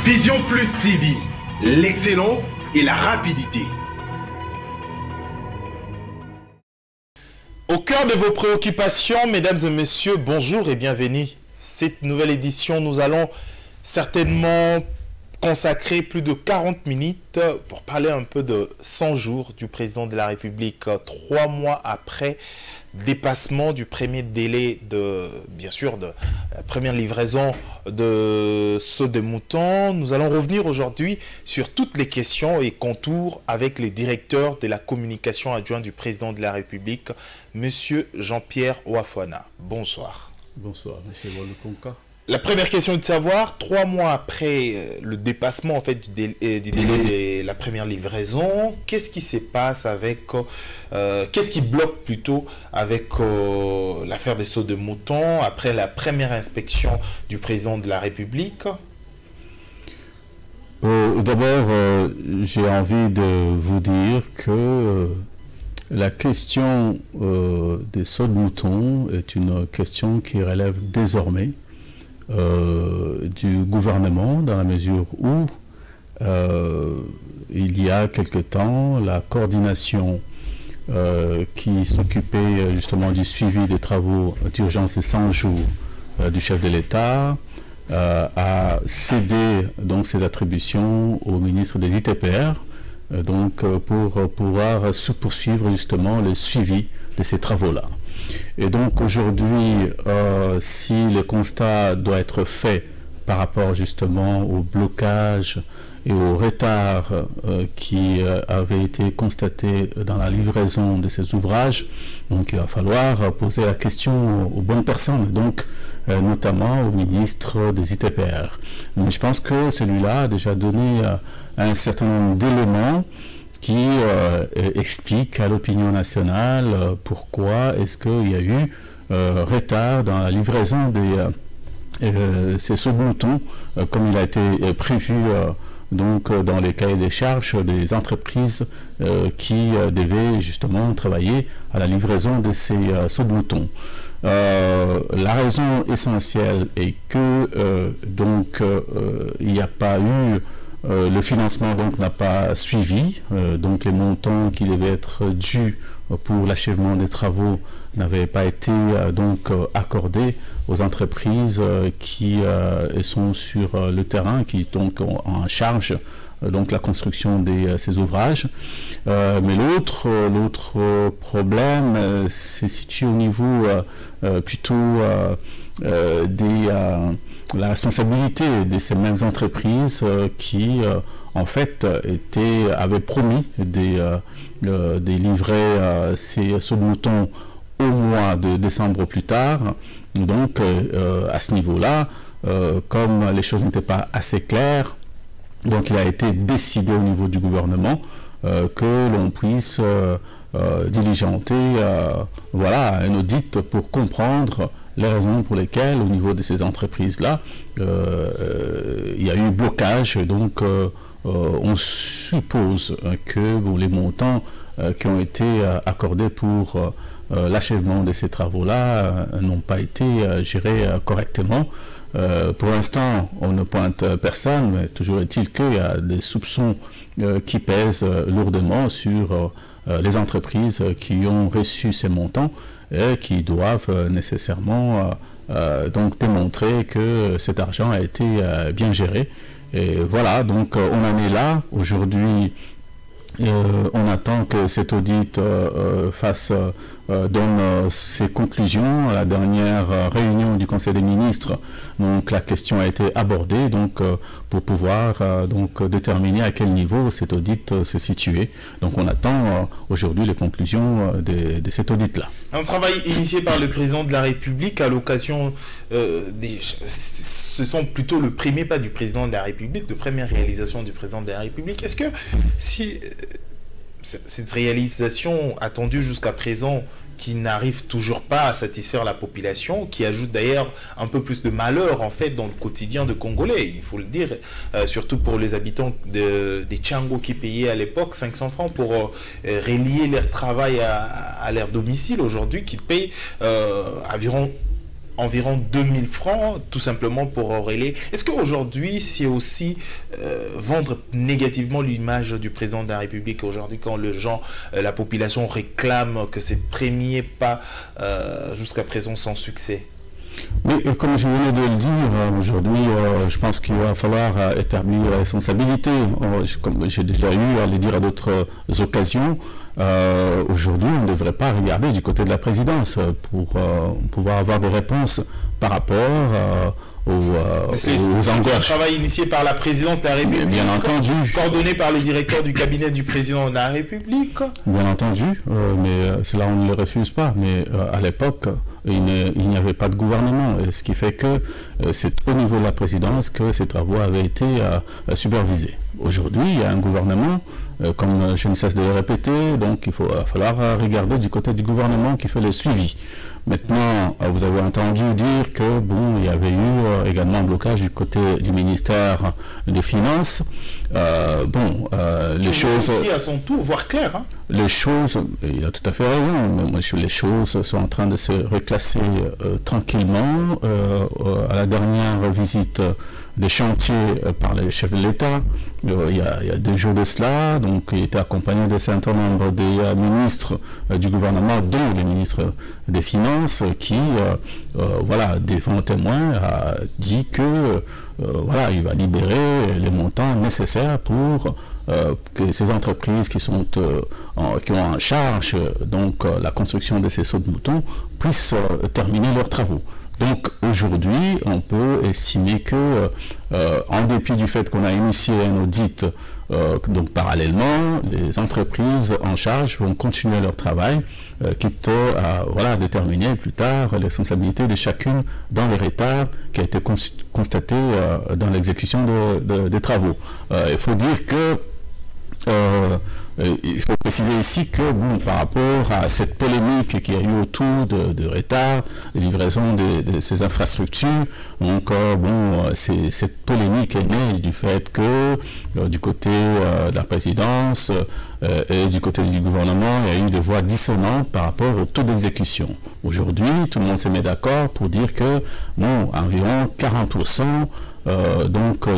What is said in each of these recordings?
Vision Plus TV, l'excellence et la rapidité. Au cœur de vos préoccupations, mesdames et messieurs, bonjour et bienvenue. Cette nouvelle édition, nous allons certainement consacrer plus de 40 minutes pour parler un peu de 100 jours du président de la République, 3 mois après dépassement du premier délai de, bien sûr, de la première livraison de saut de mouton. Nous allons revenir aujourd'hui sur toutes les questions et contours avec le directeur de la communication adjoint du président de la République, Monsieur Jean-Pierre Ouafouana. Bonsoir. Bonsoir, Monsieur Wolukonka. La première question est de savoir, 3 mois après le dépassement en fait, du délai de la première livraison, qu'est-ce qui se passe avec, qu'est-ce qui bloque plutôt avec l'affaire des sauts de moutons après la première inspection du président de la République? D'abord, j'ai envie de vous dire que la question des sauts de moutons est une question qui relève désormais du gouvernement, dans la mesure où il y a quelque temps, la coordination qui s'occupait justement du suivi des travaux d'urgence des 100 jours du chef de l'État a cédé donc ses attributions au ministre des ITPR donc pour pouvoir poursuivre justement le suivi de ces travaux-là. Et donc aujourd'hui, si le constat doit être fait par rapport justement au blocage et au retard qui avait été constaté dans la livraison de ces ouvrages, donc il va falloir poser la question aux bonnes personnes, donc notamment au ministre des ITPR. Mais je pense que celui-là a déjà donné un certain nombre d'éléments qui explique à l'opinion nationale pourquoi est-ce qu'il y a eu retard dans la livraison de ces sauts de moutons comme il a été prévu donc dans les cahiers des charges des entreprises qui devaient justement travailler à la livraison de ces sauts de moutons. La raison essentielle est que donc il n'y a pas eu le financement donc n'a pas suivi, donc les montants qui devaient être dus pour l'achèvement des travaux n'avaient pas été donc accordés aux entreprises qui sont sur le terrain, qui donc ont en charge donc la construction de ces ouvrages. Mais l'autre problème se situe au niveau plutôt la responsabilité de ces mêmes entreprises qui, en fait, avaient promis de livrer ces sauts de moutons au mois de décembre plus tard. Donc, à ce niveau-là, comme les choses n'étaient pas assez claires, donc il a été décidé au niveau du gouvernement que l'on puisse diligenter voilà, un audit pour comprendre les raisons pour lesquelles, au niveau de ces entreprises-là, il y a eu blocage. Donc, on suppose que les montants qui ont été accordés pour l'achèvement de ces travaux-là n'ont pas été gérés correctement. Pour l'instant, on ne pointe personne, mais toujours est-il qu'il y a des soupçons qui pèsent lourdement sur les entreprises qui ont reçu ces montants et qui doivent nécessairement donc démontrer que cet argent a été bien géré. Et voilà, donc on en est là. Aujourd'hui, on attend que cet audit donne ses conclusions. À la dernière réunion du Conseil des ministres, donc la question a été abordée donc, pour pouvoir donc, déterminer à quel niveau cet audit se situait. Donc on attend aujourd'hui les conclusions de cet audit-là. Un travail initié par le président de la République à l'occasion ce sont plutôt le premier pas du président de la République, de première réalisation du président de la République. Est-ce que si cette réalisation attendue jusqu'à présent, qui n'arrive toujours pas à satisfaire la population, qui ajoute d'ailleurs un peu plus de malheur en fait dans le quotidien de Congolais, il faut le dire, surtout pour les habitants des Tchango qui payaient à l'époque 500 francs pour relier leur travail à leur domicile, aujourd'hui qui payent environ environ 2000 francs, tout simplement pour relayer. Est-ce qu'aujourd'hui, c'est aussi vendre négativement l'image du président de la République aujourd'hui, quand la population réclame que ces premiers pas jusqu'à présent sans succès? Oui, et comme je venais de le dire, aujourd'hui, je pense qu'il va falloir établir la responsabilité. Comme j'ai déjà eu à le dire à d'autres occasions, aujourd'hui, on ne devrait pas regarder du côté de la présidence pour pouvoir avoir des réponses par rapport aux angoisses. Un travail initié par la présidence de la République, bien entendu, coordonné par le directeur du cabinet du président de la République. Bien entendu, mais cela on ne le refuse pas. Mais à l'époque, il n'y avait pas de gouvernement, et ce qui fait que c'est au niveau de la présidence que ces travaux avaient été supervisés. Aujourd'hui, il y a un gouvernement, comme je ne cesse de le répéter, donc il va falloir regarder du côté du gouvernement qui fait le suivi. Maintenant, vous avez entendu dire que il y avait eu également un blocage du côté du ministère des Finances. Les choses aussi à son tour, voire clair. Hein. Les choses, il a tout à fait raison. Mais moi, les choses sont en train de se reclasser tranquillement. À la dernière visite des chantiers par les chefs de l'État, il y a 2 jours de cela, donc il était accompagné d'un certain nombre des ministres du gouvernement, dont le ministre des Finances, qui, devant témoin, a dit que il va libérer les montants nécessaires pour que ces entreprises qui ont en charge la construction de ces sauts de moutons puissent terminer leurs travaux. Donc aujourd'hui, on peut estimer que, en dépit du fait qu'on a initié un audit, donc parallèlement, les entreprises en charge vont continuer leur travail, quitte à déterminer plus tard les responsabilités de chacune dans les retards qui a été constaté dans l'exécution des travaux. Il faut dire que il faut préciser ici que, par rapport à cette polémique qu'il y a eu autour de retard, de livraison de ces infrastructures, donc, cette polémique est née du fait que, du côté de la présidence et du côté du gouvernement, il y a eu des voix dissonantes par rapport au taux d'exécution. Aujourd'hui, tout le monde se met d'accord pour dire que, environ 40%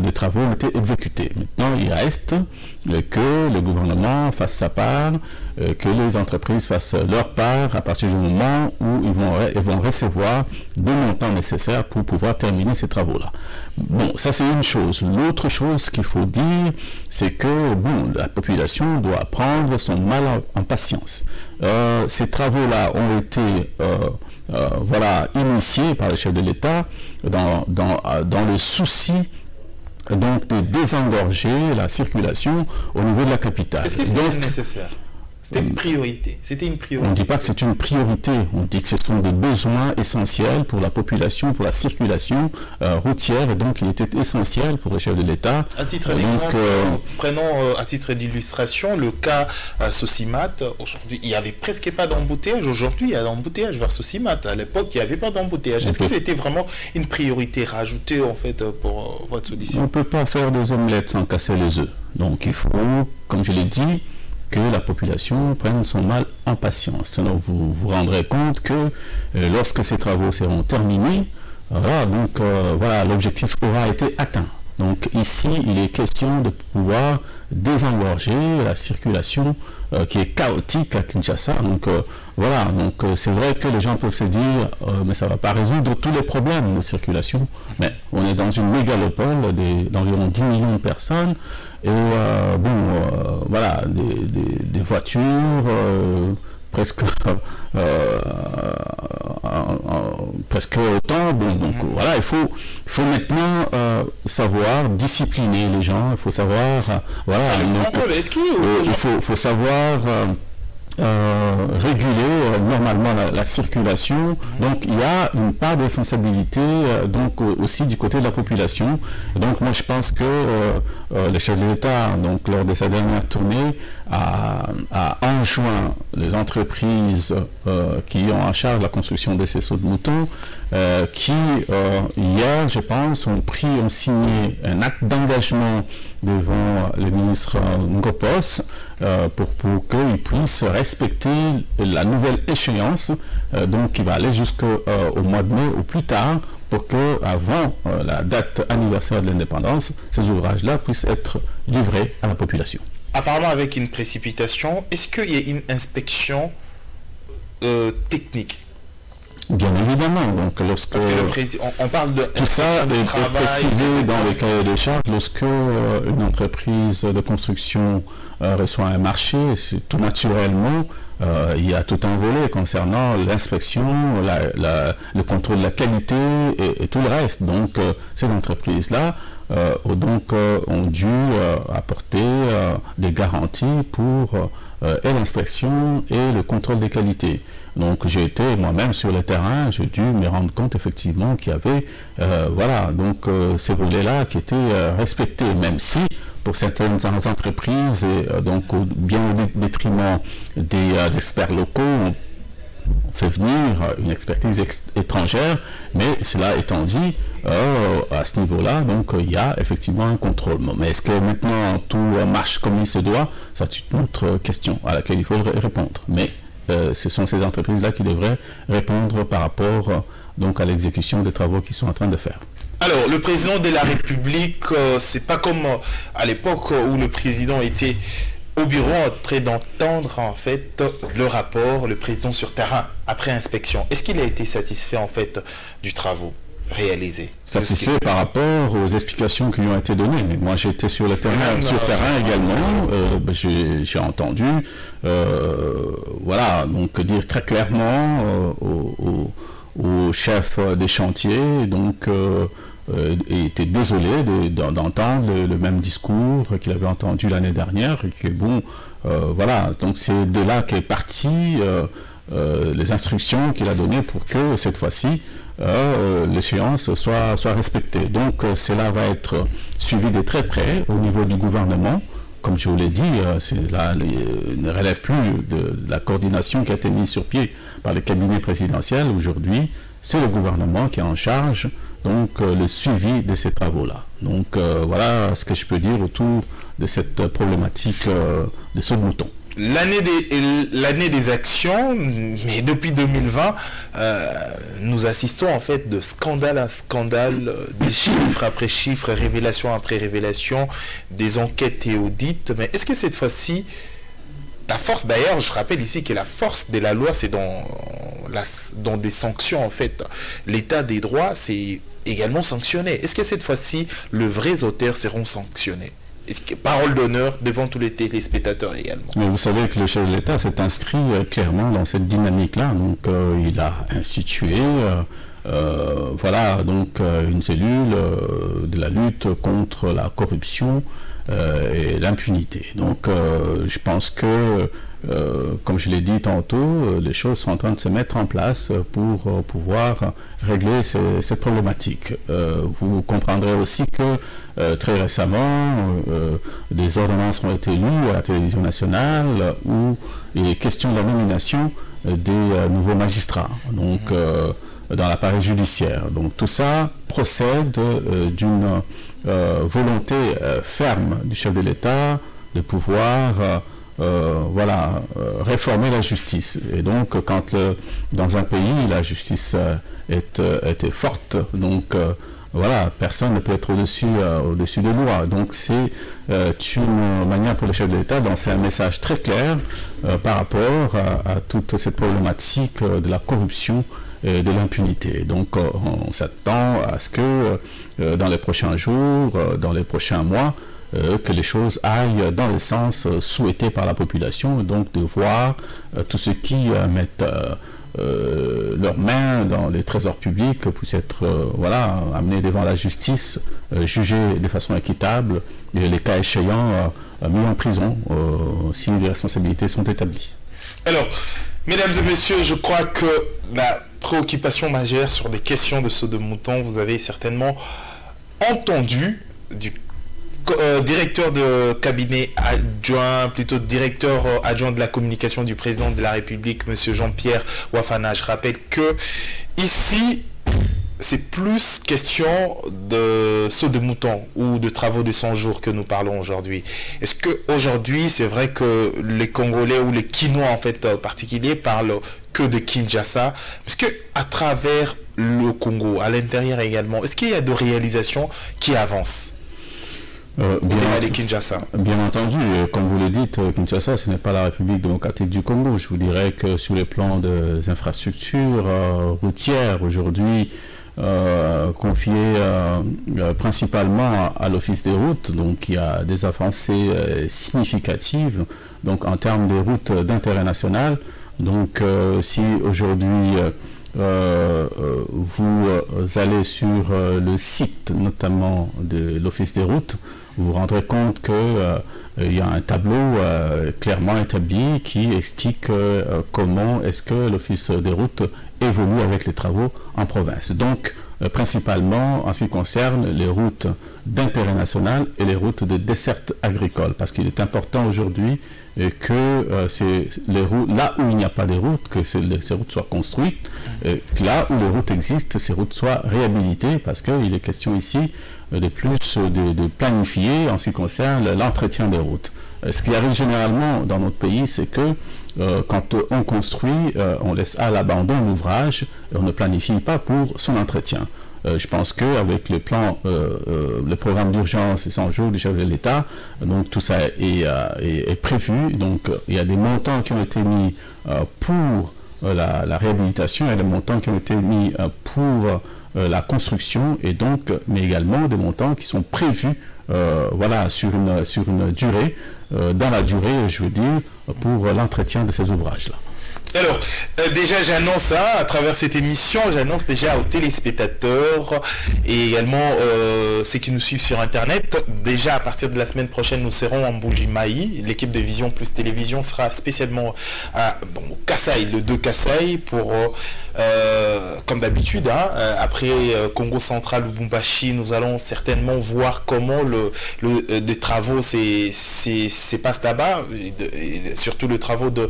des travaux ont été exécutés. Maintenant, il reste que le gouvernement fasse sa part, que les entreprises fassent leur part à partir du moment où ils vont recevoir des montants nécessaires pour pouvoir terminer ces travaux-là. Ça c'est une chose. L'autre chose qu'il faut dire, c'est que la population doit prendre son mal en patience. Ces travaux-là ont été initiés par le chef de l'État dans le souci de désengorger la circulation au niveau de la capitale. Est-ce que c'était nécessaire? C'était une priorité. C'était une priorité. On ne dit pas que c'est une priorité. On dit que ce sont des besoins essentiels pour la population, pour la circulation routière. Et donc, il était essentiel pour le chef de l'État. À titre d'exemple, prenons à titre d'illustration le cas Sosimat. Aujourd'hui, il n'y avait presque pas d'embouteillage. Aujourd'hui, il y a d'embouteillage vers Sosimat. À l'époque, il n'y avait pas d'embouteillage. Est-ce que c'était vraiment une priorité rajoutée en fait pour votre solution? On ne peut pas faire des omelettes sans casser les œufs. Donc, il faut, comme je l'ai dit, que la population prenne son mal en patience. Alors vous vous rendrez compte que lorsque ces travaux seront terminés, l'objectif aura été atteint. Donc ici, il est question de pouvoir désengorger la circulation qui est chaotique à Kinshasa. Donc c'est vrai que les gens peuvent se dire mais ça ne va pas résoudre tous les problèmes de circulation. Mais on est dans une mégalopole d'environ 10 millions de personnes. Et des voitures presque autant. Il faut maintenant savoir discipliner les gens. Il faut savoir il faut savoir réguler normalement la circulation. Donc il y a une part de responsabilité aussi du côté de la population. Donc moi je pense que le chef de l'État, lors de sa dernière tournée, a enjoint les entreprises qui ont en charge la construction de ces sauts de moutons, qui hier, je pense, ont signé un acte d'engagement devant le ministre Ngopos pour qu'ils puissent respecter la nouvelle échéance, donc qui va aller jusqu'au mois de mai ou plus tard, pour que avant la date anniversaire de l'indépendance, ces ouvrages-là puissent être livrés à la population. Apparemment avec une précipitation, est-ce qu'il y a une inspection technique? Bien évidemment, donc lorsque parce que on parle de tout ça est précisé dans les cahiers des charges, lorsque une entreprise de construction reçoit un marché, c'est tout naturellement, il y a tout un volet concernant l'inspection, le contrôle de la qualité et tout le reste. Donc ces entreprises-là ont dû apporter des garanties pour et l'inspection et le contrôle des qualités. Donc j'ai été moi-même sur le terrain, j'ai dû me rendre compte effectivement qu'il y avait ces volets-là qui étaient respectés, même si pour certaines entreprises, et donc bien au détriment des experts locaux, on fait venir une expertise étrangère, mais cela étant dit, à ce niveau-là, donc il y a effectivement un contrôle. Mais est-ce que maintenant tout marche comme il se doit? C'est une autre question à laquelle il faut répondre. Mais ce sont ces entreprises-là qui devraient répondre par rapport donc à l'exécution des travaux qu'ils sont en train de faire. Alors, le président de la République, c'est pas comme à l'époque où le président était au bureau en train d'entendre en fait le rapport, le président sur terrain après inspection. Est-ce qu'il a été satisfait en fait du travaux réalisés? Satisfait par rapport aux explications qui lui ont été données. Mais moi j'étais sur le terrain, également, j'ai entendu, donc dire très clairement au chef des chantiers, donc et était désolé d'entendre le même discours qu'il avait entendu l'année dernière, et que bon, donc c'est de là qu'est parti les instructions qu'il a données pour que cette fois-ci l'échéance soit respectée. Donc cela va être suivi de très près au niveau du gouvernement. Comme je vous l'ai dit, ne relève plus de la coordination qui a été mise sur pied par le cabinet présidentiel. Aujourd'hui, c'est le gouvernement qui est en charge donc le suivi de ces travaux-là. Donc voilà ce que je peux dire autour de cette problématique de ce mouton. L'année des actions, mais depuis 2020, nous assistons en fait de scandale à scandale, des chiffres après chiffres, révélation après révélation, des enquêtes et audits. Mais est-ce que cette fois-ci, la force, d'ailleurs, je rappelle ici que la force de la loi, c'est dans des sanctions en fait. L'état des droits, c'est également sanctionné. Est-ce que cette fois-ci, les vrais auteurs seront sanctionnés? Parole d'honneur devant tous les téléspectateurs également. Mais vous savez que le chef de l'État s'est inscrit clairement dans cette dynamique-là. Donc il a institué une cellule de la lutte contre la corruption et l'impunité. Donc je pense que, comme je l'ai dit tantôt, les choses sont en train de se mettre en place pour pouvoir régler cette problématique. Vous comprendrez aussi que très récemment, des ordonnances ont été lues à la télévision nationale où il est question de la nomination des nouveaux magistrats, donc dans l'appareil judiciaire. Donc tout ça procède d'une volonté ferme du chef de l'État de pouvoir réformer la justice. Et donc quand dans un pays la justice est forte, donc personne ne peut être au-dessus des lois. Donc c'est une manière pour le chef de l'État de lancer un message très clair par rapport à toute cette problématique de la corruption et de l'impunité. Donc on s'attend à ce que dans les prochains jours, dans les prochains mois, que les choses aillent dans le sens souhaité par la population, et donc de voir tous ceux qui mettent leurs mains dans les trésors publics puissent être amenés devant la justice, jugés de façon équitable, et les cas échéants mis en prison si les responsabilités sont établies. Alors, mesdames et messieurs, je crois que la préoccupation majeure sur des questions de saut de mouton, vous avez certainement entendu du directeur de cabinet adjoint, plutôt directeur adjoint de la communication du président de la République, monsieur Jean-Pierre Ouafana. Je rappelle que ici, c'est plus question de saut de mouton ou de travaux de 100 jours que nous parlons aujourd'hui. Est-ce qu'aujourd'hui, c'est vrai que les Congolais ou les Kinois en fait en particulier parlent que de Kinshasa? Est-ce qu'à travers le Congo, à l'intérieur également, est-ce qu'il y a des réalisations qui avancent? Bien entendu, comme vous le dites, Kinshasa, ce n'est pas la République démocratique du Congo. Je vous dirais que sur les plans des infrastructures routières, aujourd'hui, confiées principalement à l'Office des routes, donc il y a des avancées significatives donc, en termes de routes d'intérêt national. Donc si aujourd'hui vous allez sur le site notamment de l'Office des routes, vous vous rendrez compte qu'il y a un tableau clairement établi qui explique comment est-ce que l'Office des routes évolue avec les travaux en province. Donc, principalement en ce qui concerne les routes d'intérêt national et les routes de desserte agricole, parce qu'il est important aujourd'hui que là où il n'y a pas de routes, que ces routes soient construites, là où les routes existent, ces routes soient réhabilitées, parce qu'il est question ici de planifier en ce qui concerne l'entretien des routes. Ce qui arrive généralement dans notre pays, c'est que quand on construit, on laisse à l'abandon l'ouvrage et on ne planifie pas pour son entretien. Je pense qu'avec le programme d'urgence et 100 jours du chef de l'État, donc tout ça est prévu. Donc il y a des montants qui ont été mis pour la réhabilitation, il y a des montants qui ont été mis pour la construction et donc, mais également des montants qui sont prévus voilà, sur une durée, dans la durée, je veux dire, pour l'entretien de ces ouvrages-là. Alors, déjà, j'annonce à travers cette émission, j'annonce déjà aux téléspectateurs et également ceux qui nous suivent sur Internet. Déjà, à partir de la semaine prochaine, nous serons en Mbuji-Mayi. L'équipe de Vision Plus Télévision sera spécialement au Kasaï, le 2 Kasaï, pour, comme d'habitude, après Congo Central, Lubumbashi, nous allons certainement voir comment les travaux se passent là-bas, surtout les travaux de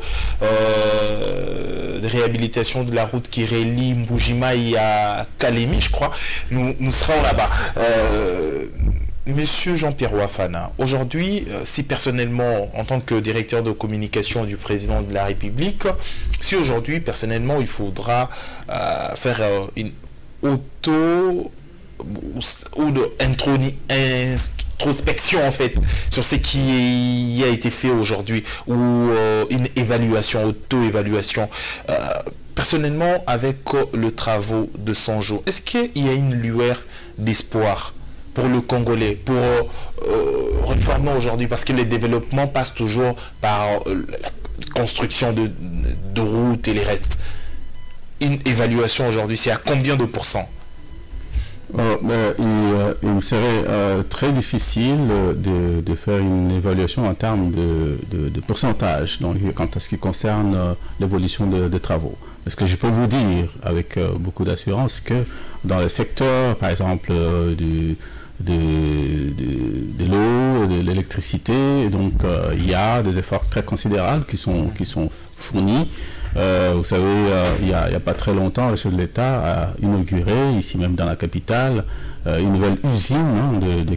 réhabilitation de la route qui relie Mbuji-Mayi à Kalemi, je crois. Nous serons là-bas. Monsieur Jean-Pierre Ouafana, aujourd'hui, si personnellement, en tant que directeur de communication du président de la République, si aujourd'hui, personnellement, il faudra faire une introspection en fait sur ce qui a été fait aujourd'hui, ou une évaluation, auto-évaluation, personnellement avec le travaux de 100 jours, est-ce qu'il y a une lueur d'espoir pour le Congolais, pour réformer aujourd'hui, parce que le développement passe toujours par la construction de routes et les restes. Une évaluation aujourd'hui, c'est à combien de pourcents? Il serait très difficile de faire une évaluation en termes de pourcentage, donc, quant à ce qui concerne l'évolution des travaux. Parce que je peux vous dire avec beaucoup d'assurance que dans le secteur, par exemple, de l'eau, de l'électricité, donc il y a des efforts très considérables qui sont fournis. Vous savez, il n'y a pas très longtemps, le chef de l'État a inauguré, ici même dans la capitale, une nouvelle usine de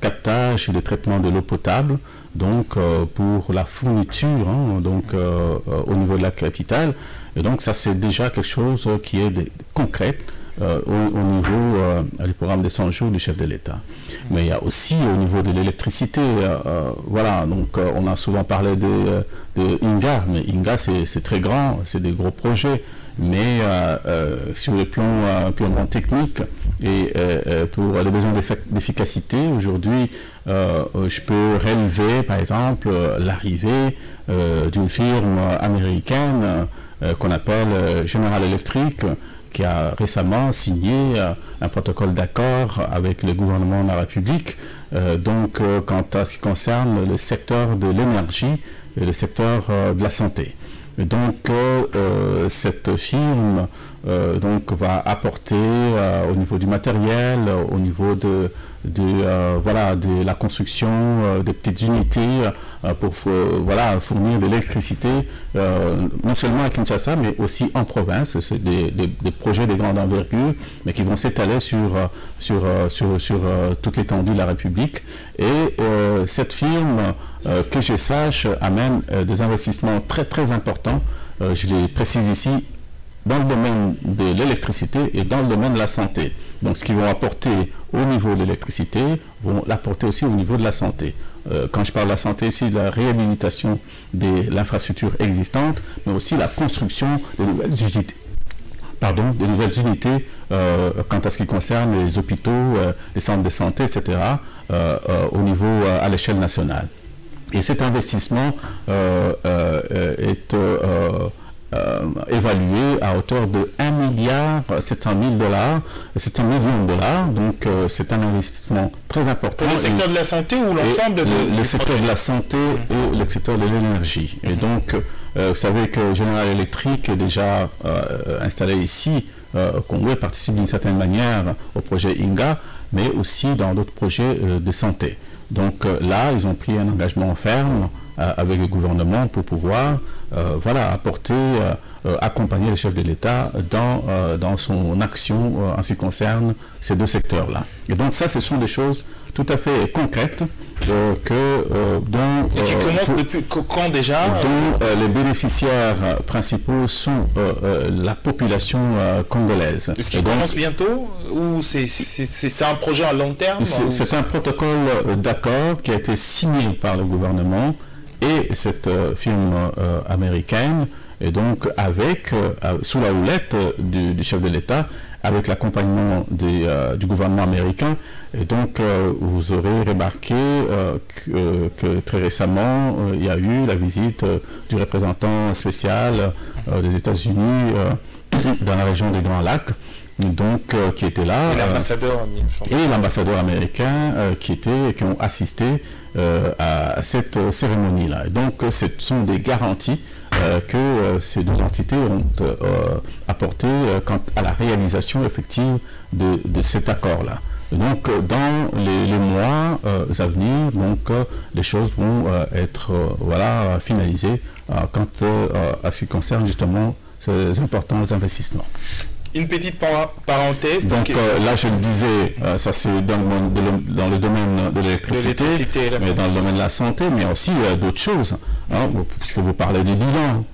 captage et de traitement de l'eau potable, donc pour la fourniture au niveau de la capitale. Et donc ça, c'est déjà quelque chose qui est concret au niveau du programme des 100 jours du chef de l'État. Mais il y a aussi au niveau de l'électricité, voilà, donc on a souvent parlé de Inga, mais Inga c'est très grand, c'est des gros projets, mais sur le plan purement technique et pour les besoins d'efficacité, aujourd'hui, je peux relever par exemple l'arrivée d'une firme américaine qu'on appelle General Electric, qui a récemment signé un protocole d'accord avec le gouvernement de la République, quant à ce qui concerne le secteur de l'énergie et le secteur de la santé. Et donc, cette firme donc va apporter au niveau du matériel, au niveau de la construction des petites unités pour fournir de l'électricité, non seulement à Kinshasa, mais aussi en province. C'est des projets de grande envergure, mais qui vont s'étaler sur toute l'étendue de la République. Et cette firme, que je sache, amène des investissements très très importants, je les précise ici, dans le domaine de l'électricité et dans le domaine de la santé. Donc ce qu'ils vont apporter au niveau de l'électricité, vont l'apporter aussi au niveau de la santé. Quand je parle de la santé, c'est la réhabilitation de l'infrastructure existante, mais aussi la construction de nouvelles unités. Des nouvelles unités quant à ce qui concerne les hôpitaux, les centres de santé, etc., au niveau à l'échelle nationale. Et cet investissement est évalué à hauteur de 1,7 milliard $. Donc c'est un investissement très important. Pour le secteur de la santé ou l'ensemble le secteur de la santé et le secteur de l'énergie. Et donc, vous savez que General Electric est déjà installé ici, Congo, participe d'une certaine manière au projet INGA, mais aussi dans d'autres projets de santé. Donc là, ils ont pris un engagement ferme avec le gouvernement pour pouvoir accompagner le chef de l'État dans son action en ce qui concerne ces deux secteurs-là. Et donc ça, ce sont des choses tout à fait concrètes et qui commencent depuis quand déjà dont les bénéficiaires principaux sont la population congolaise. Est-ce qu'il commence bientôt ou c'est un projet à long terme? C'est un protocole d'accord qui a été signé par le gouvernement et cette firme américaine, et donc sous la houlette du chef de l'État, avec l'accompagnement du gouvernement américain. Et donc vous aurez remarqué que très récemment il y a eu la visite du représentant spécial des États-Unis dans la région des Grands Lacs, donc qui était là, et l'ambassadeur américain qui ont assisté à cette cérémonie-là. Et donc ce sont des garanties que ces deux entités ont apporté quant à la réalisation effective de cet accord-là. Donc dans les mois à venir, les choses vont être finalisées quant à ce qui concerne justement ces importants investissements. Une petite parenthèse. Donc là, je le disais, ça c'est dans le domaine de l'électricité, mais dans le domaine de la santé, mais aussi d'autres choses, puisque vous parlez du bilan.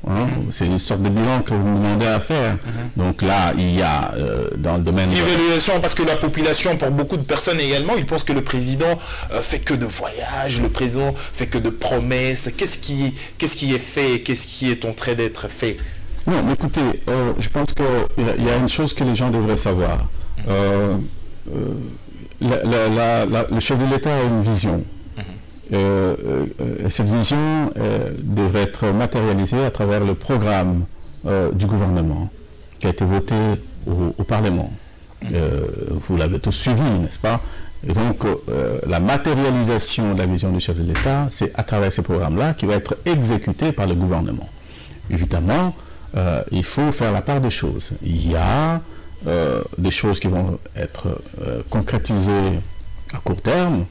C'est une sorte de bilan que vous me demandez à faire. Donc là, il y a dans le domaine... L'évaluation, parce que la population, pour beaucoup de personnes également, ils pensent que le président fait que de voyages, le président fait que de promesses. Qu'est-ce qui est fait, qu'est-ce qui est en train d'être fait? Non, mais écoutez, je pense qu'il y a une chose que les gens devraient savoir. Le chef de l'État a une vision. Cette vision devrait être matérialisée à travers le programme du gouvernement qui a été voté au Parlement. Vous l'avez tous suivi, n'est-ce pas? Et donc, la matérialisation de la vision du chef de l'État, c'est à travers ces programmes-là qui va être exécuté par le gouvernement. Évidemment, il faut faire la part des choses. Il y a des choses qui vont être concrétisées à court terme.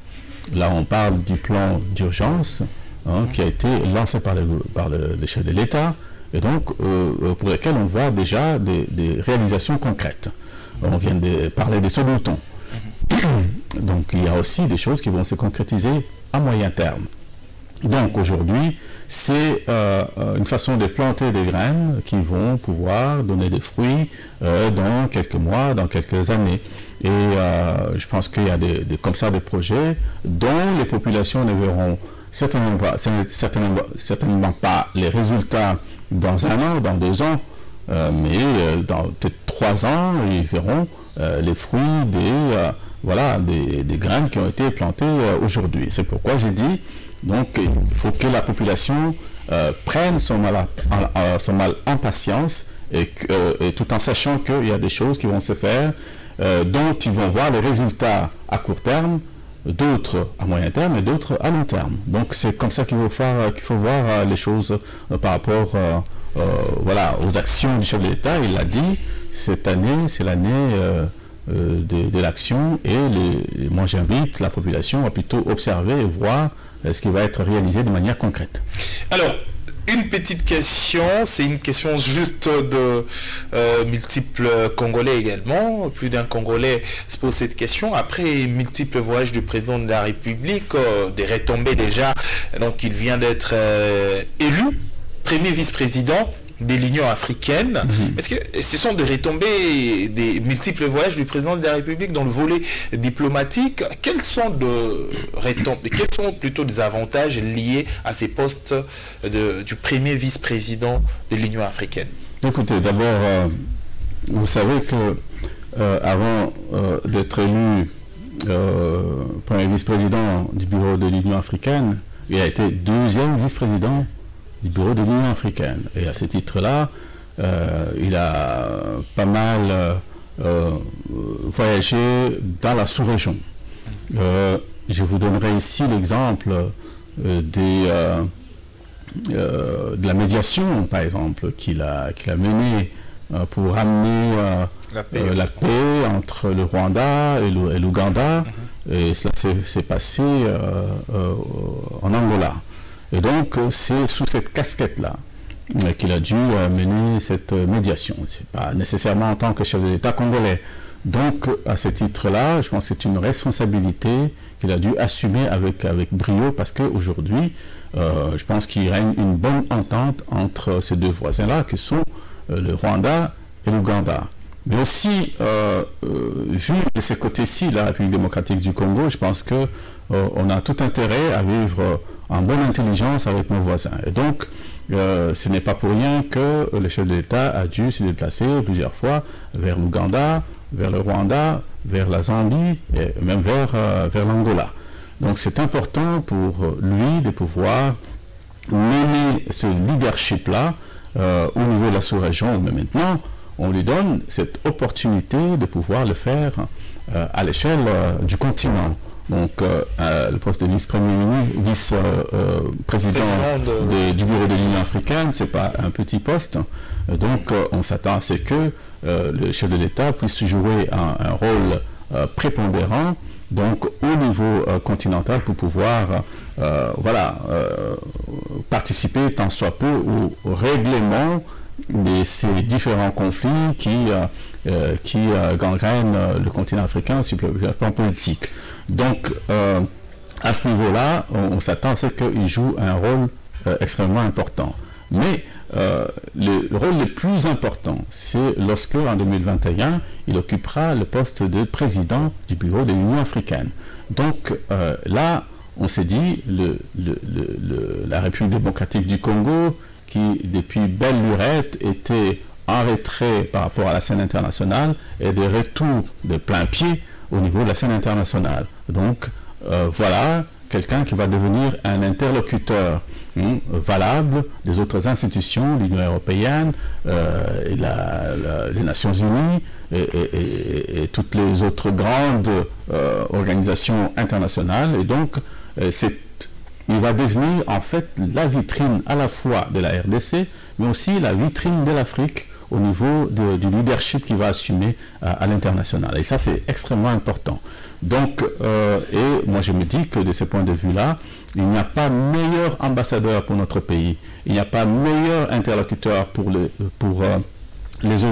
Là, on parle du plan d'urgence qui a été lancé par le chef de l'État et donc pour lesquels on voit déjà des réalisations concrètes. On vient de parler des sous-boutons. Donc, il y a aussi des choses qui vont se concrétiser à moyen terme. Donc, aujourd'hui, c'est une façon de planter des graines qui vont pouvoir donner des fruits dans quelques mois, dans quelques années. Et je pense qu'il y a comme ça des projets dont les populations ne verront certainement pas les résultats dans 1 an, dans 2 ans, mais dans peut-être 3 ans, ils verront les fruits des graines qui ont été plantées aujourd'hui. C'est pourquoi j'ai dit, donc, il faut que la population prenne son mal en patience et tout en sachant qu'il y a des choses qui vont se faire dont ils vont voir les résultats à court terme, d'autres à moyen terme et d'autres à long terme. Donc c'est comme ça qu'il faut voir les choses par rapport aux actions du chef de l'État. Il l'a dit, cette année, c'est l'année de l'action, et moi j'invite la population à plutôt observer et voir ce qui va être réalisé de manière concrète. Alors, une petite question, c'est une question juste de multiples Congolais également. Plus d'un Congolais se pose cette question. Après multiples voyages du président de la République, des retombées déjà, donc il vient d'être élu premier vice-président de l'Union africaine. Est-ce que ce sont des retombées des multiples voyages du président de la République dans le volet diplomatique? Quels sont plutôt des avantages liés à ces postes du premier vice-président de l'Union africaine? Écoutez, d'abord, vous savez que avant d'être élu premier vice-président du bureau de l'Union africaine, il a été deuxième vice-président du bureau de l'Union africaine. Et à ce titre-là, il a pas mal voyagé dans la sous-région. Je vous donnerai ici l'exemple de la médiation, par exemple, qu'il a menée pour amener la paix entre le Rwanda et l'Ouganda. Et cela s'est passé en Angola. Et donc, c'est sous cette casquette-là qu'il a dû mener cette médiation. Ce n'est pas nécessairement en tant que chef de l'État congolais. Donc, à ce titre-là, je pense que c'est une responsabilité qu'il a dû assumer avec brio, parce qu'aujourd'hui, je pense qu'il règne une bonne entente entre ces deux voisins-là, qui sont le Rwanda et l'Ouganda. Mais aussi, vu de ce côté-ci, la République démocratique du Congo, je pense qu'on a tout intérêt à vivre en bonne intelligence avec nos voisins. Et donc, ce n'est pas pour rien que le chef de l'État a dû se déplacer plusieurs fois vers l'Ouganda, vers le Rwanda, vers la Zambie et même vers l'Angola. Donc, c'est important pour lui de pouvoir mener ce leadership-là au niveau de la sous-région. Mais maintenant, on lui donne cette opportunité de pouvoir le faire à l'échelle du continent. Donc, le poste de vice-président du bureau de l'Union africaine, ce n'est pas un petit poste. Donc, on s'attend à ce que le chef de l'État puisse jouer un rôle prépondérant, donc au niveau continental, pour pouvoir participer tant soit peu au règlement de ces différents conflits qui gangrènent le continent africain sur le plan politique. Donc, à ce niveau-là, on s'attend à ce qu'il joue un rôle extrêmement important. Mais le rôle le plus important, c'est lorsque, en 2021, il occupera le poste de président du bureau de l'Union africaine. Donc, là, on s'est dit, la République démocratique du Congo, qui, depuis belle lurette, était en retrait par rapport à la scène internationale, et de retour de plein pied au niveau de la scène internationale. Donc, voilà quelqu'un qui va devenir un interlocuteur valable des autres institutions, l'Union européenne, les Nations Unies et toutes les autres grandes organisations internationales. Et donc, il va devenir en fait la vitrine à la fois de la RDC, mais aussi la vitrine de l'Afrique au niveau du leadership qu'il va assumer à l'international. Et ça, c'est extrêmement important. Donc, et moi je me dis que de ce point de vue-là, il n'y a pas meilleur ambassadeur pour notre pays, il n'y a pas meilleur interlocuteur pour ses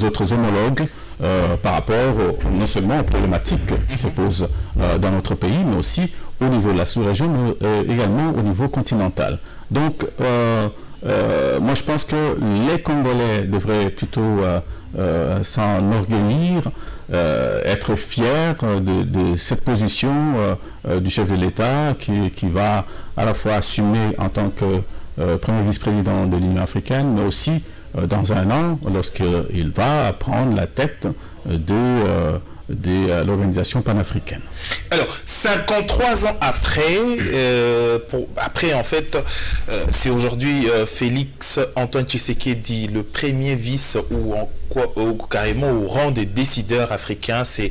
autres homologues par rapport non seulement aux problématiques qui se posent dans notre pays, mais aussi au niveau de la sous-région, mais également au niveau continental. Donc, moi je pense que les Congolais devraient plutôt s'enorgueillir, être fiers de cette position du chef de l'État qui va à la fois assumer en tant que premier vice-président de l'Union africaine, mais aussi dans un an, lorsqu'il va prendre la tête de l'organisation panafricaine. Alors, 53 ans après, en fait, c'est aujourd'hui Félix Antoine Tshisekedi, le premier vice ou carrément au rang des décideurs africains. C'est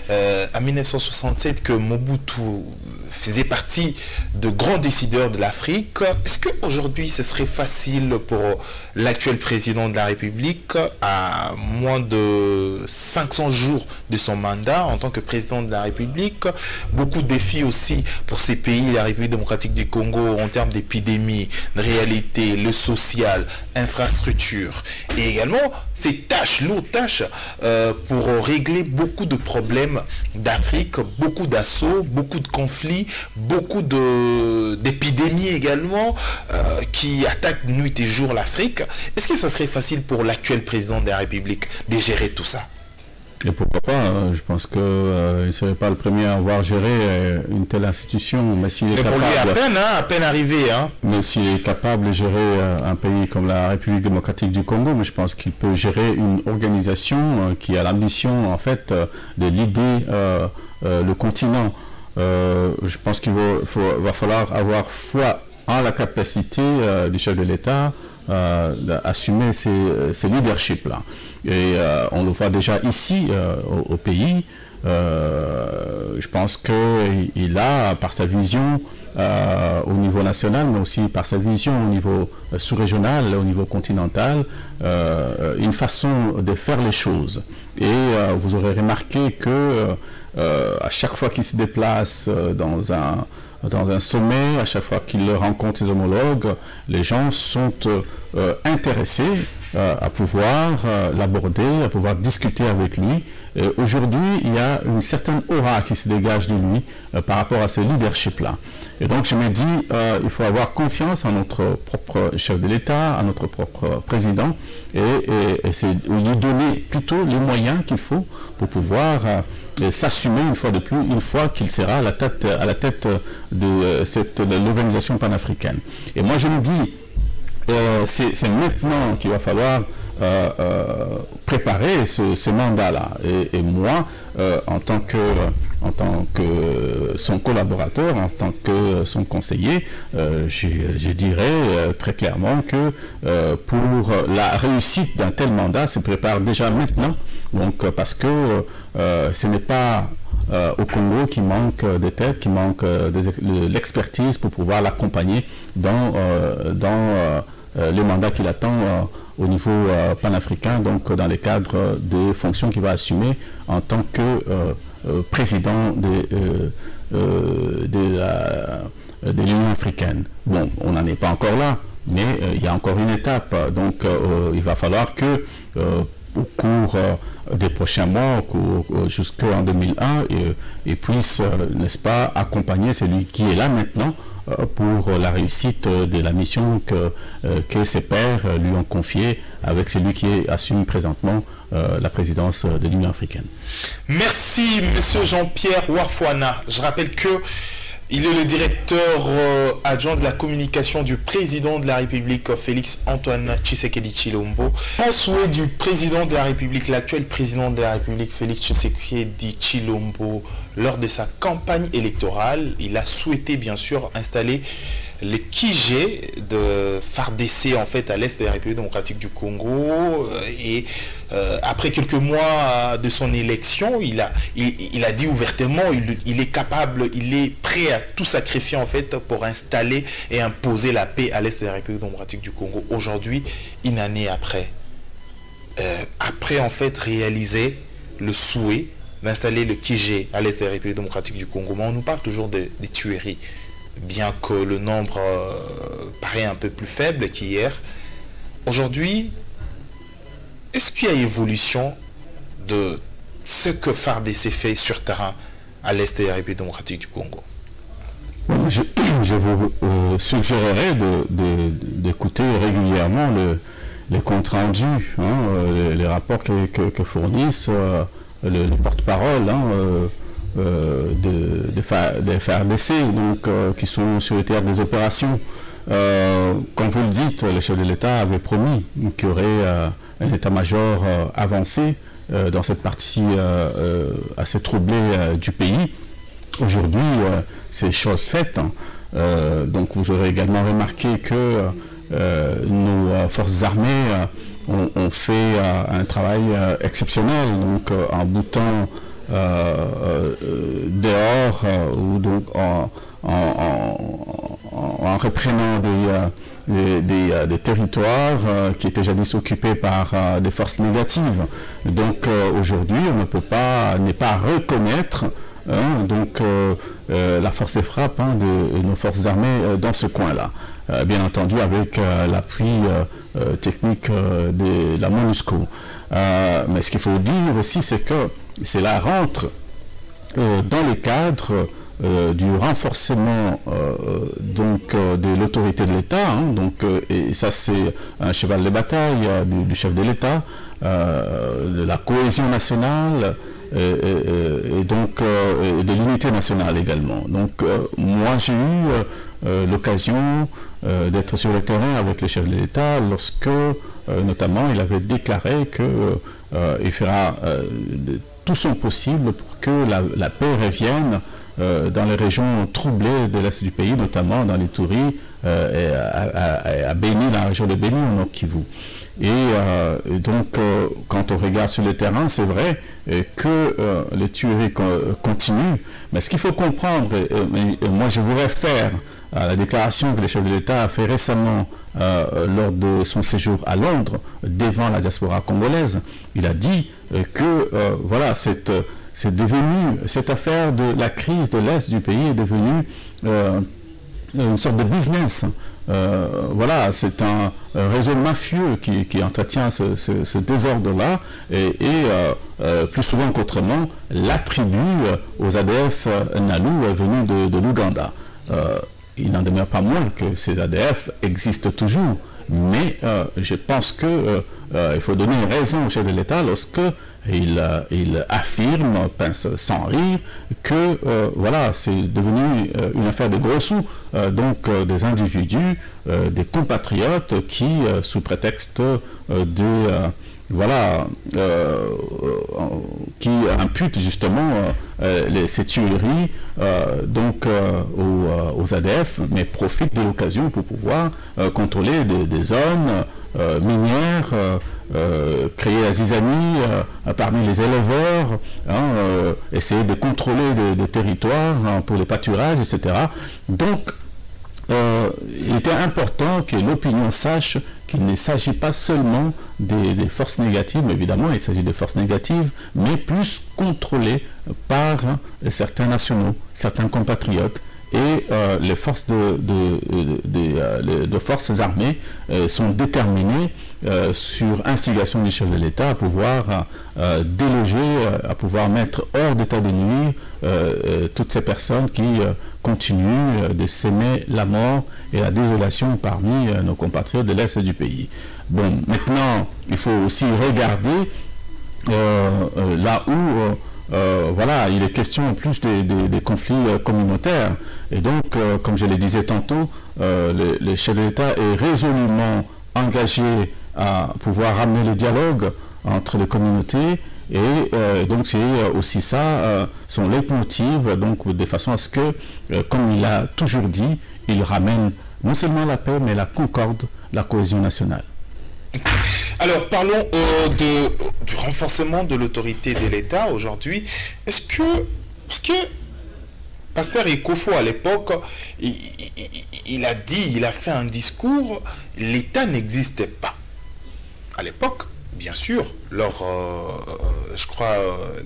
en 1967 que Mobutu faisait partie de grands décideurs de l'Afrique. Est-ce qu'aujourd'hui, ce serait facile pour l'actuel président de la République, à moins de 500 jours de son mandat en tant que président de la République, beaucoup de défis aussi pour ces pays, la République démocratique du Congo, en termes d'épidémie, de réalité, le social, infrastructure, et également ces tâches, lourdes tâches, pour régler beaucoup de problèmes d'Afrique, beaucoup d'assauts, beaucoup de conflits, beaucoup d'épidémies également, qui attaquent nuit et jour l'Afrique. Est-ce que ça serait facile pour l'actuel président de la République de gérer tout ça? Et pourquoi pas, hein, je pense qu'il ne serait pas le premier à avoir géré une telle institution, mais s'il est capable... Pour lui, à peine arrivé. Hein. Mais s'il est capable de gérer un pays comme la République démocratique du Congo, mais je pense qu'il peut gérer une organisation qui a l'ambition, en fait, de l'idée le continent. Je pense qu'il va falloir avoir foi en la capacité du chef de l'État d'assumer ces leaderships-là. Et on le voit déjà ici au pays. Je pense qu'il a, par sa vision au niveau national, mais aussi par sa vision au niveau sous-régional, au niveau continental, une façon de faire les choses. Et vous aurez remarqué que à chaque fois qu'il se déplace dans un sommet, à chaque fois qu'il rencontre ses homologues, les gens sont intéressés à pouvoir l'aborder, à pouvoir discuter avec lui. Aujourd'hui, il y a une certaine aura qui se dégage de lui par rapport à ce leadership-là. Et donc, je me dis, il faut avoir confiance en notre propre chef de l'État, en notre propre président, et lui donner plutôt les moyens qu'il faut pour pouvoir s'assumer une fois de plus, une fois qu'il sera à la tête de l'organisation panafricaine. Et moi, je me dis, c'est maintenant qu'il va falloir préparer ce mandat-là. Et moi, en tant que son collaborateur, en tant que son conseiller, je dirais très clairement que pour la réussite d'un tel mandat se prépare déjà maintenant. Donc, parce que ce n'est pas au Congo qui manque des têtes, qui manque de l'expertise pour pouvoir l'accompagner dans les mandats qu'il attend au niveau panafricain, donc dans les cadres des fonctions qu'il va assumer en tant que président de l'Union africaine. Bon, on n'en est pas encore là, mais il y a encore une étape. Donc, il va falloir que au cours des prochains mois, jusqu'en 2001, il puisse, n'est-ce pas, accompagner celui qui est là maintenant pour la réussite de la mission que ses pairs lui ont confiée avec celui qui assume présentement la présidence de l'Union africaine. Merci, Monsieur Jean-Pierre Wafouana. Je rappelle que il est le directeur adjoint de la communication du président de la République, Félix Antoine Tshisekedi Tshilombo. En souhait du président de la République, l'actuel président de la République, Félix Tshisekedi Tshilombo, lors de sa campagne électorale, il a souhaité bien sûr installer le QG de FARDC en fait à l'est de la République démocratique du Congo. Et après quelques mois de son élection, il a dit ouvertement, il est capable, il est prêt à tout sacrifier en fait pour installer et imposer la paix à l'est de la République démocratique du Congo. Aujourd'hui, une année après, après en fait réaliser le souhait d'installer le QG à l'est de la République démocratique du Congo, mais on nous parle toujours des tueries. Bien que le nombre paraît un peu plus faible qu'hier. Aujourd'hui, est-ce qu'il y a évolution de ce que FARDC fait sur terrain à l'est de la République démocratique du Congo? Je vous suggérerais d'écouter régulièrement les comptes rendus, hein, les rapports que fournissent les porte-parole des FARDC, donc, qui sont sur le théâtre des opérations. Comme vous le dites, le chef de l'État avait promis qu'il y aurait un état-major avancé dans cette partie assez troublée du pays. Aujourd'hui, c'est chose faite. Hein. Donc vous aurez également remarqué que nos forces armées ont fait un travail exceptionnel, donc en boutant dehors ou donc en reprenant des territoires qui étaient jadis occupés par des forces négatives. Donc aujourd'hui, on ne peut pas reconnaître la force de frappe de nos forces armées dans ce coin-là. Bien entendu avec l'appui technique de la MONUSCO. Mais ce qu'il faut dire aussi, c'est que cela rentre dans le cadre du renforcement de l'autorité de l'État, et ça c'est un cheval de bataille du chef de l'État, de la cohésion nationale et de l'unité nationale également. Donc moi j'ai eu l'occasion d'être sur le terrain avec le chef de l'État lorsque notamment il avait déclaré qu'il fera tout son possible pour que la paix revienne dans les régions troublées de l'est du pays, notamment dans l'Ituri et à Béni, dans la région de Béni, au Nord Kivu. Et donc, quand on regarde sur le terrain, c'est vrai que les tueries continuent. Mais ce qu'il faut comprendre, moi je vous réfère à la déclaration que le chef de l'État a fait récemment lors de son séjour à Londres devant la diaspora congolaise. Il a dit que voilà, c'est devenu, cette affaire de la crise de l'Est du pays est devenue une sorte de business. Voilà, c'est un réseau mafieux qui entretient ce désordre-là et plus souvent qu'autrement l'attribue aux ADF Nalu venus de l'Ouganda. Il n'en demeure pas moins que ces ADF existent toujours, mais je pense qu'il faut donner raison au chef de l'État lorsque il affirme, sans rire, que voilà, c'est devenu une affaire de gros sous, donc des individus, des compatriotes qui, sous prétexte voilà, qui imputent justement ces tueries aux ADF, mais profitent de l'occasion pour pouvoir contrôler des zones minières, créer la zizanie parmi les éleveurs, essayer de contrôler des territoires pour les pâturages, etc. Donc, il était important que l'opinion sache qu'il ne s'agit pas seulement des forces négatives, mais évidemment il s'agit des forces négatives, mais plus contrôlées par certains nationaux, certains compatriotes. Et les forces de forces armées sont déterminées sur instigation du chef de l'État à pouvoir déloger, à pouvoir mettre hors d'état de nuire toutes ces personnes qui continuent de s'aimer la mort et la désolation parmi nos compatriotes de l'Est du pays. Bon, maintenant, il faut aussi regarder là où voilà, il est question en plus des conflits communautaires. Et donc, comme je le disais tantôt, le chef de l'État est résolument engagé à pouvoir ramener le dialogue entre les communautés. Et donc, c'est aussi ça, son leitmotiv, donc de façon à ce que, comme il a toujours dit, il ramène non seulement la paix, mais la concorde, la cohésion nationale. Alors, parlons du renforcement de l'autorité de l'État aujourd'hui. Est-ce que Pasteur Ekofo, à l'époque, il a fait un discours, l'État n'existait pas. À l'époque, bien sûr, lors, je crois,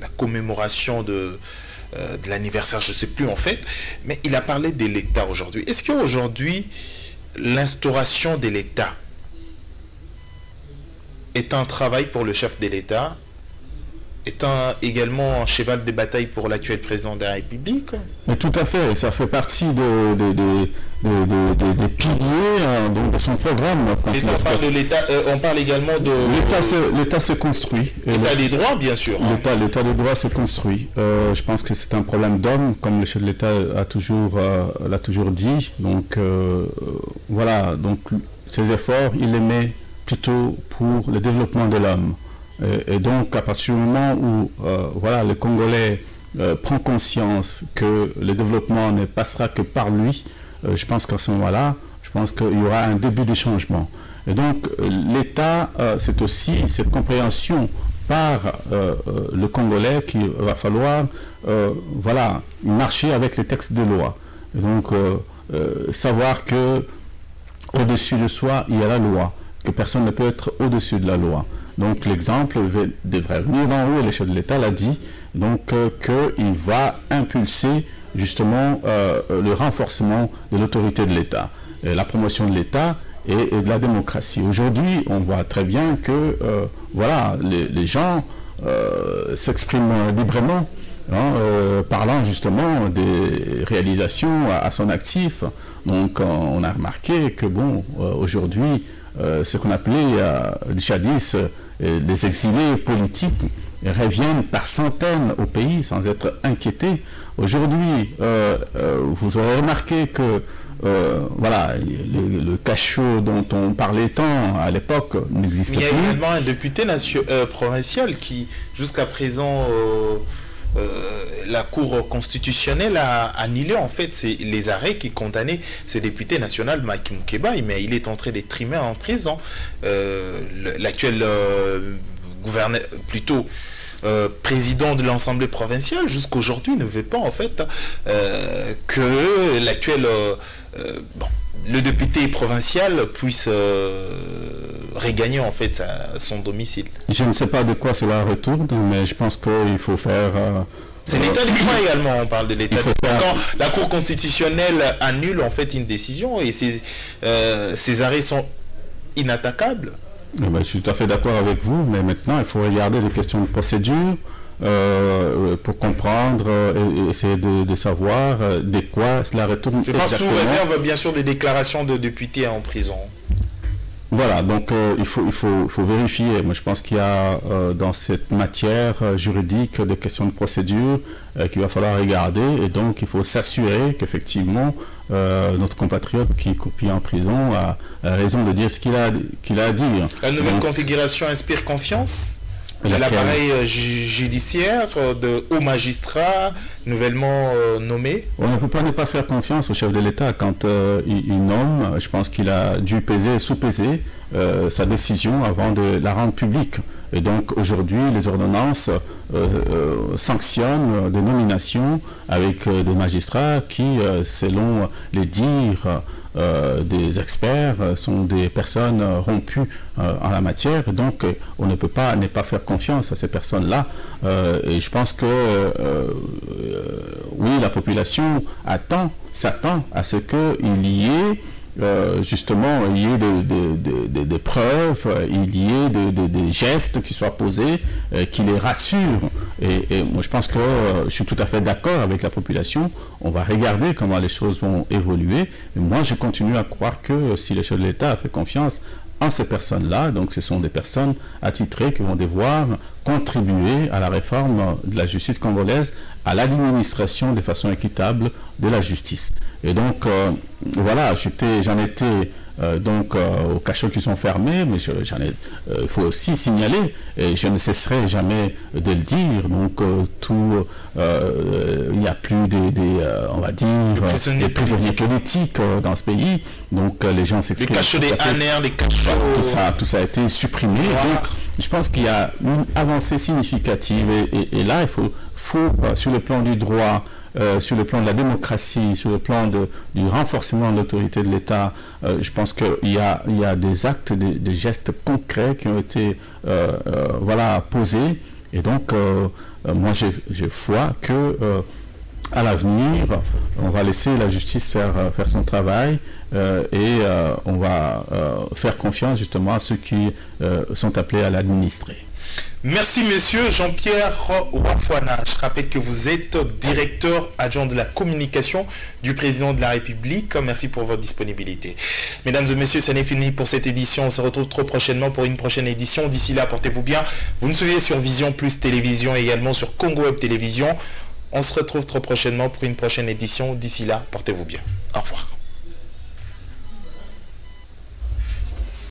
la commémoration de l'anniversaire, je ne sais plus en fait, mais il a parlé de l'État aujourd'hui. Est-ce qu'aujourd'hui, l'instauration de l'État est un travail pour le chef de l'État, est également un cheval de bataille pour l'actuel président de la République? Mais tout à fait, ça fait partie des piliers de son programme. On parle également de... L'État se construit. L'État des droits, bien sûr. L'État des droits se construit. Je pense que c'est un problème d'homme, comme le chef de l'État l'a toujours dit. Donc, voilà, donc ces efforts, il les met plutôt pour le développement de l'homme. Et donc, à partir du moment où voilà, le Congolais prend conscience que le développement ne passera que par lui, je pense qu'à ce moment-là, je pense qu'il y aura un début de changement. Et donc, l'État, c'est aussi cette compréhension par le Congolais qu'il va falloir voilà, marcher avec les textes de loi. Et donc, savoir que au-dessus de soi, il y a la loi, que personne ne peut être au-dessus de la loi. Donc l'exemple devrait venir d'en haut, et le chef de l'État l'a dit, donc qu'il va impulser justement le renforcement de l'autorité de l'État, la promotion de l'État et de la démocratie. Aujourd'hui, on voit très bien que voilà, les gens s'expriment librement, hein, parlant justement des réalisations à son actif. Donc on a remarqué que bon, aujourd'hui, ce qu'on appelait jadis les exilés politiques reviennent par centaines au pays sans être inquiétés. Aujourd'hui, vous aurez remarqué que voilà, le cachot dont on parlait tant à l'époque n'existe plus. Il y a également un député provincial qui, jusqu'à présent, la Cour constitutionnelle a annulé en fait les arrêts qui condamnaient ce député national Mike Mukeba, mais il est en train d'être trimé en prison. L'actuel gouverneur, plutôt président de l'Assemblée provinciale, jusqu'à aujourd'hui ne veut pas en fait que l'actuel le député provincial puisse regagner en fait son domicile. Je ne sais pas de quoi cela retourne, mais je pense qu'il faut faire... c'est l'état du droit également, on parle de l'état du droit. Quand la Cour constitutionnelle annule en fait une décision et ces arrêts sont inattaquables. Eh ben, je suis tout à fait d'accord avec vous, mais maintenant il faut regarder les questions de procédure pour comprendre et essayer de savoir de quoi cela retourne. Je pense sous réserve bien sûr des déclarations de députés en prison. Voilà, donc il faut vérifier. Moi je pense qu'il y a dans cette matière juridique des questions de procédure qu'il va falloir regarder, et donc il faut s'assurer qu'effectivement notre compatriote qui est coupé en prison a raison de dire ce qu'il a à dire. La nouvelle configuration inspire confiance. L'appareil judiciaire de hauts magistrats nouvellement nommés. On ne peut pas ne pas faire confiance au chef de l'État quand il nomme. Je pense qu'il a dû sous-peser sa décision avant de la rendre publique. Et donc aujourd'hui, les ordonnances sanctionnent des nominations avec des magistrats qui, selon les dires des experts, sont des personnes rompues en la matière. Donc on ne peut pas ne pas faire confiance à ces personnes-là. Et je pense que oui, la population s'attend à ce qu'il y ait justement, il y ait des preuves, il y ait des gestes qui soient posés, qui les rassurent. Et moi, je pense que je suis tout à fait d'accord avec la population. On va regarder comment les choses vont évoluer. Mais moi, je continue à croire que si le chef de l'État a fait confiance en ces personnes-là, donc ce sont des personnes attitrées qui vont devoir contribuer à la réforme de la justice congolaise, à l'administration de façon équitable de la justice. Et donc, voilà, j'en étais donc aux cachots qui sont fermés, mais il faut aussi signaler, et je ne cesserai jamais de le dire, donc il n'y a plus on va dire, des prisonniers politiques dans ce pays, donc les gens s'expriment. Les cachots des ANR, les cachots... Tout ça a été supprimé, donc je pense qu'il y a une avancée significative, et là, il faut sur le plan du droit, sur le plan de la démocratie, sur le plan du renforcement de l'autorité de l'État, je pense qu'il y a des actes, des gestes concrets qui ont été voilà, posés. Et donc, moi, j'ai foi que à l'avenir, on va laisser la justice faire son travail et on va faire confiance justement à ceux qui sont appelés à l'administrer. Merci monsieur Jean-Pierre Wafouana. Je rappelle que vous êtes directeur adjoint de la communication du président de la République. Merci pour votre disponibilité. Mesdames et messieurs, ça n'est fini pour cette édition. On se retrouve trop prochainement pour une prochaine édition. D'ici là, portez-vous bien. Vous nous suivez sur Vision Plus Télévision et également sur Congo Web Télévision. On se retrouve trop prochainement pour une prochaine édition. D'ici là, portez-vous bien. Au revoir.